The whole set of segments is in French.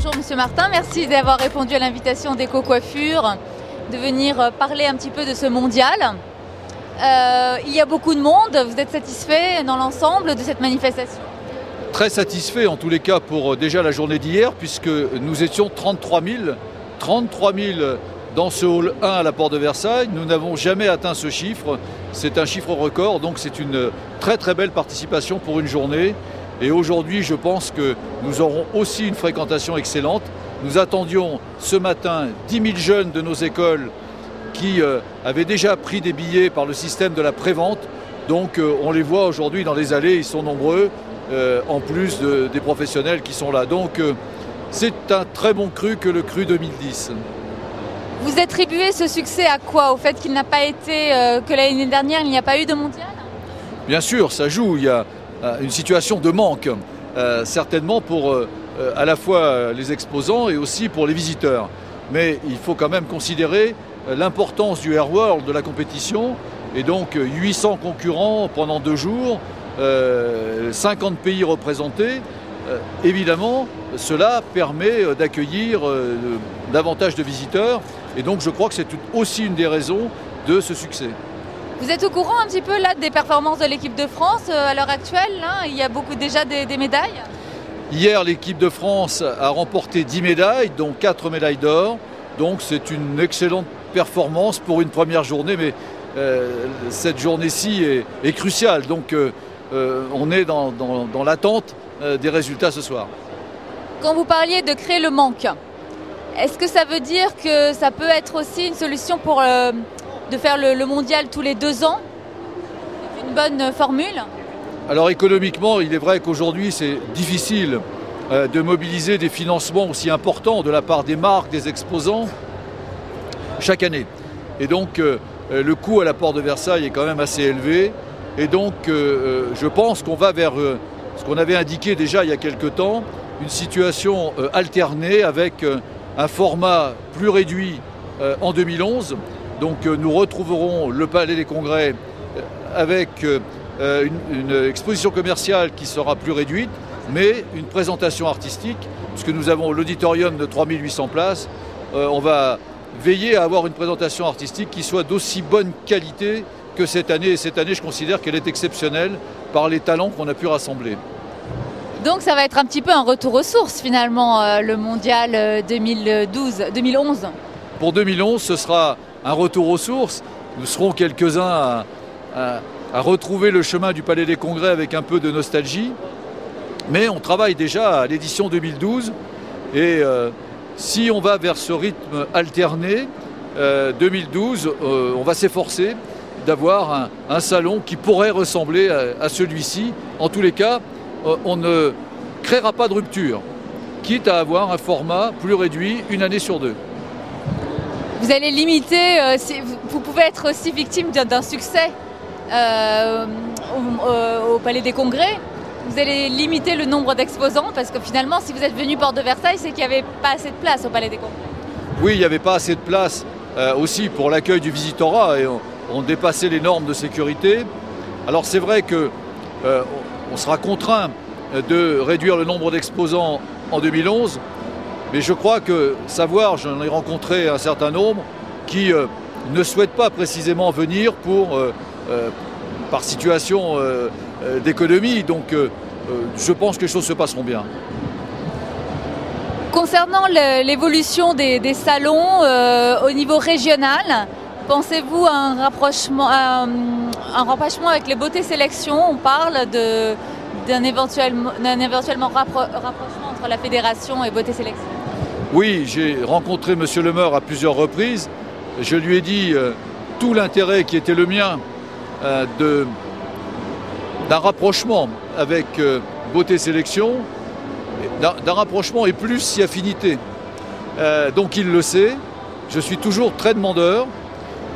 Bonjour Monsieur Martin, merci d'avoir répondu à l'invitation d'Eco-Coiffure de venir parler un petit peu de ce mondial. Il y a beaucoup de monde, vous êtes satisfait dans l'ensemble de cette manifestation? Très satisfait en tous les cas pour déjà la journée d'hier, puisque nous étions 33 000 dans ce hall 1 à la Porte de Versailles. Nous n'avons jamais atteint ce chiffre, c'est un chiffre record, donc c'est une très très belle participation pour une journée. Et aujourd'hui, je pense que nous aurons aussi une fréquentation excellente. Nous attendions ce matin 10 000 jeunes de nos écoles qui avaient déjà pris des billets par le système de la prévente. Donc on les voit aujourd'hui dans les allées, ils sont nombreux, en plus des professionnels qui sont là. Donc c'est un très bon cru que le cru 2010. Vous attribuez ce succès à quoi? Au fait qu'il n'a pas été, que l'année dernière il n'y a pas eu de mondial? Bien sûr, ça joue, il y a une situation de manque, certainement pour à la fois les exposants et aussi pour les visiteurs. Mais il faut quand même considérer l'importance du Air World, de la compétition, et donc 800 concurrents pendant 2 jours, 50 pays représentés. Évidemment, cela permet d'accueillir davantage de visiteurs, et donc je crois que c'est aussi une des raisons de ce succès. Vous êtes au courant un petit peu là des performances de l'équipe de France à l'heure actuelle là? Il y a déjà des médailles? Hier, l'équipe de France a remporté 10 médailles, dont 4 médailles d'or. Donc c'est une excellente performance pour une première journée, mais cette journée-ci est cruciale. Donc on est dans l'attente des résultats ce soir. Quand vous parliez de créer le manque, est-ce que ça veut dire que ça peut être aussi une solution pour de faire le mondial tous les 2 ans? C'est une bonne formule? Alors économiquement, il est vrai qu'aujourd'hui c'est difficile de mobiliser des financements aussi importants de la part des marques, des exposants, chaque année. Et donc le coût à la Porte de Versailles est quand même assez élevé. Et donc je pense qu'on va vers ce qu'on avait indiqué déjà il y a quelque temps, une situation alternée avec un format plus réduit en 2011. Donc nous retrouverons le Palais des Congrès avec une exposition commerciale qui sera plus réduite, mais une présentation artistique, puisque nous avons l'auditorium de 3800 places. On va veiller à avoir une présentation artistique qui soit d'aussi bonne qualité que cette année. Et cette année, je considère qu'elle est exceptionnelle par les talents qu'on a pu rassembler. Donc ça va être un petit peu un retour aux sources finalement, le mondial 2011. Pour 2011, ce sera un retour aux sources. Nous serons quelques-uns à retrouver le chemin du Palais des Congrès avec un peu de nostalgie. Mais on travaille déjà à l'édition 2012. Et si on va vers ce rythme alterné, 2012, on va s'efforcer d'avoir un salon qui pourrait ressembler à celui-ci. En tous les cas, on ne créera pas de rupture, quitte à avoir un format plus réduit une année sur 2. Vous allez limiter, vous pouvez être aussi victime d'un succès au Palais des Congrès. Vous allez limiter le nombre d'exposants parce que finalement, si vous êtes venu Porte de Versailles, c'est qu'il n'y avait pas assez de place au Palais des Congrès. Oui, il n'y avait pas assez de place aussi pour l'accueil du visitorat et on dépassait les normes de sécurité. Alors c'est vrai que on sera contraint de réduire le nombre d'exposants en 2011, mais je crois que savoir, j'en ai rencontré un certain nombre, qui ne souhaitent pas précisément venir par situation d'économie. Donc je pense que les choses se passeront bien. Concernant l'évolution des salons au niveau régional, pensez-vous à un rapprochement avec les beautés sélection? On parle d'un éventuellement rapprochement entre la fédération et beauté sélection. Oui, j'ai rencontré M. Le Meur à plusieurs reprises. Je lui ai dit tout l'intérêt qui était le mien d'un rapprochement avec beauté sélection, d'un rapprochement et plus si affinité. Donc il le sait, je suis toujours très demandeur.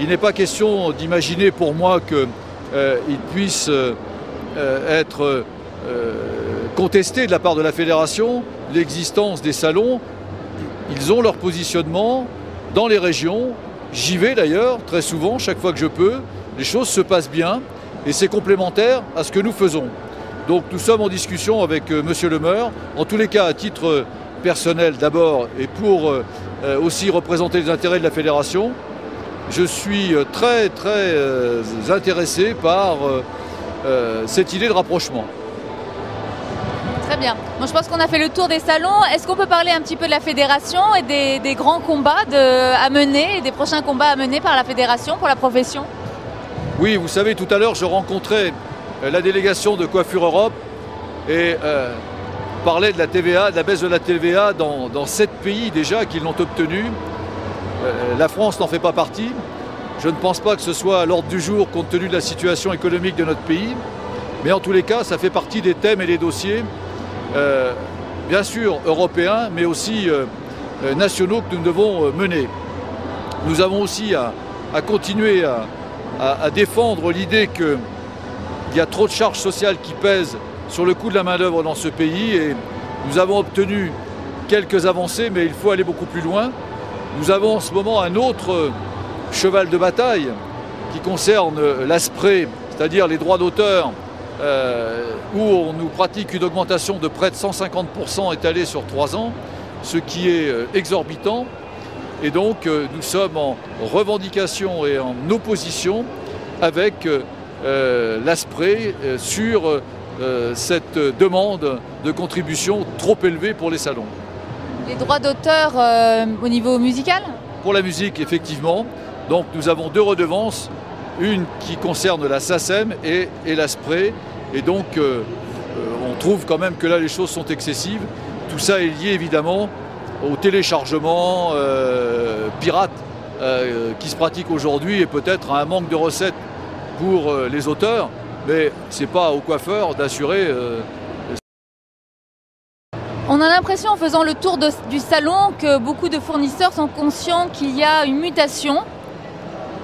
Il n'est pas question d'imaginer pour moi qu'il puisse être contesté de la part de la fédération l'existence des salons. Ils ont leur positionnement dans les régions. J'y vais d'ailleurs très souvent, chaque fois que je peux. Les choses se passent bien et c'est complémentaire à ce que nous faisons. Donc nous sommes en discussion avec M. Le Meur. En tous les cas, à titre personnel d'abord et pour aussi représenter les intérêts de la fédération, je suis très intéressé par cette idée de rapprochement. Très bien. Bon, je pense qu'on a fait le tour des salons. Est-ce qu'on peut parler un petit peu de la fédération et des grands combats à mener, et des prochains combats à mener par la fédération pour la profession? Oui, vous savez, tout à l'heure, je rencontrais la délégation de Coiffure Europe et parlait de la TVA, de la baisse de la TVA dans 7 pays déjà qui l'ont obtenue. La France n'en fait pas partie. Je ne pense pas que ce soit à l'ordre du jour compte tenu de la situation économique de notre pays. Mais en tous les cas, ça fait partie des thèmes et des dossiers, bien sûr européens, mais aussi nationaux que nous devons mener. Nous avons aussi à continuer à défendre l'idée qu'il y a trop de charges sociales qui pèsent sur le coût de la main-d'œuvre dans ce pays. Et nous avons obtenu quelques avancées, mais il faut aller beaucoup plus loin. Nous avons en ce moment un autre cheval de bataille qui concerne l'ASPRE, c'est-à-dire les droits d'auteur, où on nous pratique une augmentation de près de 150% étalée sur 3 ans, ce qui est exorbitant. Et donc nous sommes en revendication et en opposition avec l'ASPRE sur cette demande de contribution trop élevée pour les salons. Les droits d'auteur au niveau musical? Pour la musique, effectivement. Donc nous avons 2 redevances, une qui concerne la SACEM et l'ASPRE. Et donc on trouve quand même que là les choses sont excessives. Tout ça est lié évidemment au téléchargement pirate qui se pratique aujourd'hui et peut-être à un manque de recettes pour les auteurs. Mais ce n'est pas aux coiffeurs d'assurer. On a l'impression en faisant le tour du salon que beaucoup de fournisseurs sont conscients qu'il y a une mutation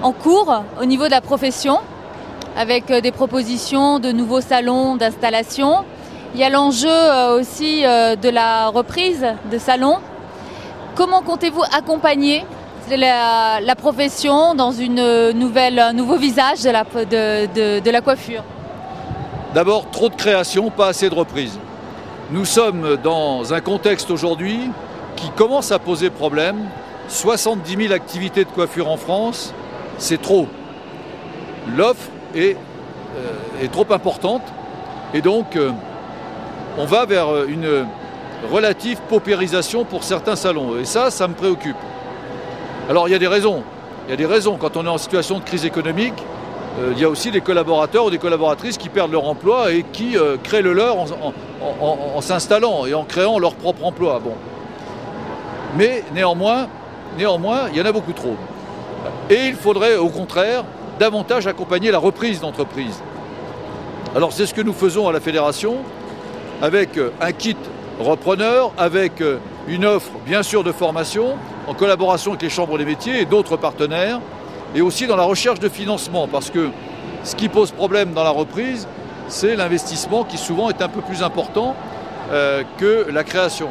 en cours au niveau de la profession, avec des propositions de nouveaux salons d'installation. Il y a l'enjeu aussi de la reprise de salons. Comment comptez-vous accompagner la profession dans un nouveau visage de la coiffure? D'abord, trop de création, pas assez de reprise. Nous sommes dans un contexte aujourd'hui qui commence à poser problème. 70 000 activités de coiffure en France, c'est trop. L'offre est trop importante et donc on va vers une relative paupérisation pour certains salons. Et ça me préoccupe. Alors il y a des raisons. Il y a des raisons. Quand on est en situation de crise économique, il y a aussi des collaborateurs ou des collaboratrices qui perdent leur emploi et qui créent le leur en s'installant et en créant leur propre emploi. Bon. Mais néanmoins, il y en a beaucoup trop. Et il faudrait au contraire davantage accompagner la reprise d'entreprises. Alors c'est ce que nous faisons à la Fédération avec un kit repreneur, avec une offre bien sûr de formation, en collaboration avec les chambres des métiers et d'autres partenaires, et aussi dans la recherche de financement, parce que ce qui pose problème dans la reprise, c'est l'investissement qui souvent est un peu plus important que la création.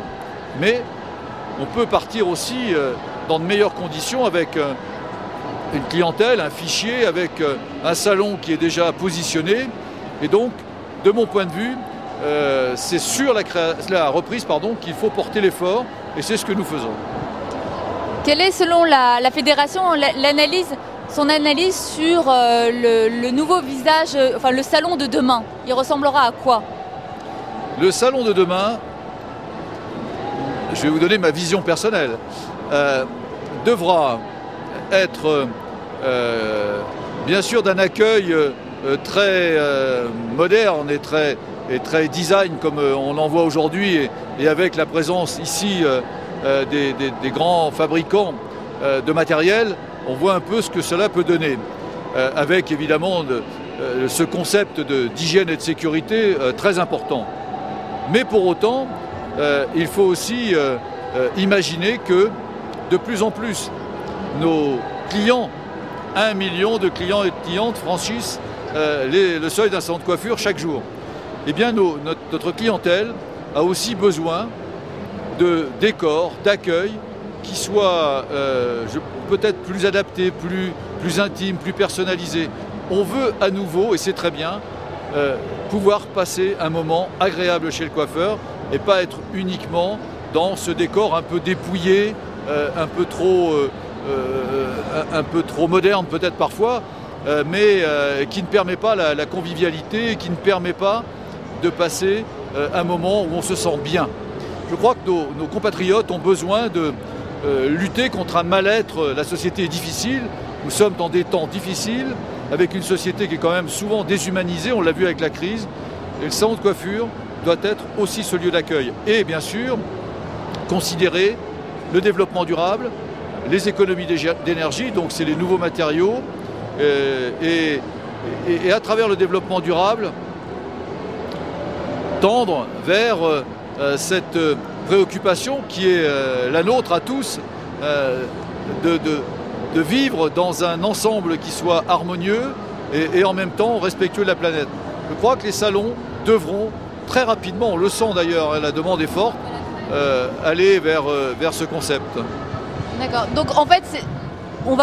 Mais on peut partir aussi dans de meilleures conditions avec une clientèle, un fichier, avec un salon qui est déjà positionné. Et donc, de mon point de vue, c'est sur la reprise qu'il faut porter l'effort, et c'est ce que nous faisons. Quelle est, selon la fédération, son analyse sur le nouveau visage, enfin le salon de demain? Il ressemblera à quoi? Le salon de demain, je vais vous donner ma vision personnelle, devra être bien sûr d'un accueil très moderne et très design comme on en voit aujourd'hui, et avec la présence ici des grands fabricants de matériel, on voit un peu ce que cela peut donner, avec évidemment ce concept d'hygiène et de sécurité très important. Mais pour autant, il faut aussi imaginer que de plus en plus nos clients, 1 million de clients et de clientes franchissent le seuil d'un salon de coiffure chaque jour. Eh bien notre clientèle a aussi besoin de décors, d'accueil qui soient peut-être plus adaptés, plus intimes, plus personnalisés. On veut à nouveau, et c'est très bien, pouvoir passer un moment agréable chez le coiffeur et pas être uniquement dans ce décor un peu dépouillé, un peu trop moderne peut-être parfois, mais qui ne permet pas la convivialité, qui ne permet pas de passer un moment où on se sent bien. Je crois que nos compatriotes ont besoin de lutter contre un mal-être. La société est difficile, nous sommes dans des temps difficiles, avec une société qui est quand même souvent déshumanisée, on l'a vu avec la crise, et le salon de coiffure doit être aussi ce lieu d'accueil. Et bien sûr, considérer le développement durable, les économies d'énergie, donc c'est les nouveaux matériaux, et à travers le développement durable, tendre vers cette préoccupation qui est la nôtre à tous, de vivre dans un ensemble qui soit harmonieux et en même temps respectueux de la planète. Je crois que les salons devront très rapidement, on le sent d'ailleurs, la demande est forte, aller vers ce concept. D'accord. Donc en fait, on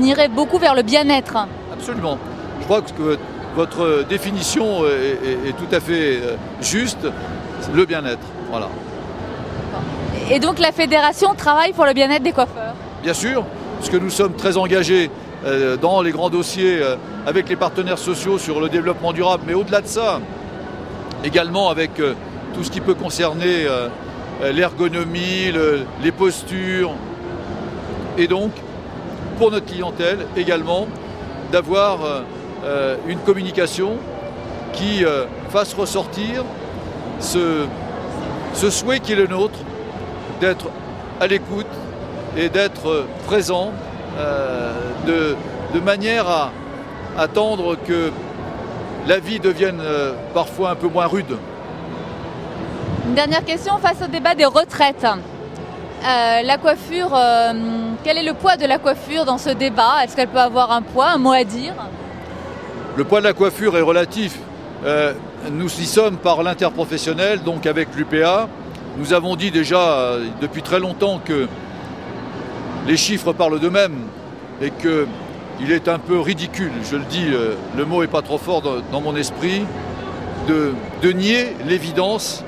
irait beaucoup vers le bien-être. Absolument. Je crois que votre définition est tout à fait juste, le bien-être. Voilà. Et donc la fédération travaille pour le bien-être des coiffeurs? Bien sûr, parce que nous sommes très engagés dans les grands dossiers avec les partenaires sociaux sur le développement durable, mais au-delà de ça, également avec tout ce qui peut concerner l'ergonomie, les postures, et donc pour notre clientèle également d'avoir une communication qui fasse ressortir ce souhait qui est le nôtre d'être à l'écoute et d'être présent de manière à attendre que la vie devienne parfois un peu moins rude. Une dernière question face au débat des retraites. La coiffure, quel est le poids de la coiffure dans ce débat? Est-ce qu'elle peut avoir un poids, un mot à dire? Le poids de la coiffure est relatif. Nous y sommes par l'interprofessionnel, donc avec l'UPA. Nous avons dit déjà depuis très longtemps que les chiffres parlent d'eux-mêmes et qu'il est un peu ridicule, je le dis, le mot n'est pas trop fort dans mon esprit, de nier l'évidence.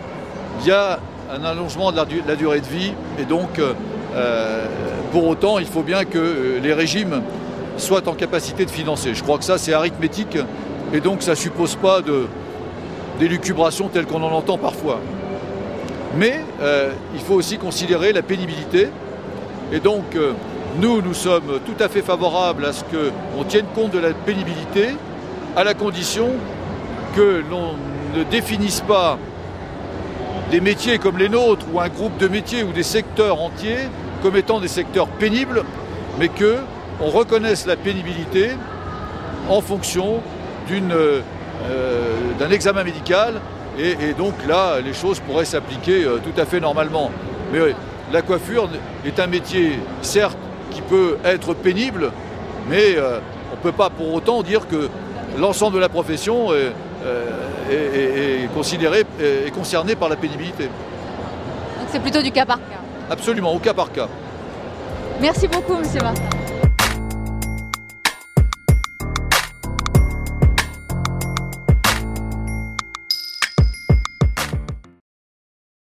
Il y a un allongement de la durée de vie et donc pour autant il faut bien que les régimes soient en capacité de financer. Je crois que ça c'est arithmétique et donc ça ne suppose pas d'élucubration telle qu'on en entend parfois. Mais il faut aussi considérer la pénibilité et donc nous sommes tout à fait favorables à ce qu'on tienne compte de la pénibilité à la condition que l'on ne définisse pas des métiers comme les nôtres ou un groupe de métiers ou des secteurs entiers comme étant des secteurs pénibles, mais qu'on reconnaisse la pénibilité en fonction d'un examen médical et donc là les choses pourraient s'appliquer tout à fait normalement. Mais la coiffure est un métier certes qui peut être pénible, mais on ne peut pas pour autant dire que l'ensemble de la profession est concerné par la pénibilité. Donc c'est plutôt du cas par cas? Absolument, au cas par cas. Merci beaucoup, Monsieur Martin.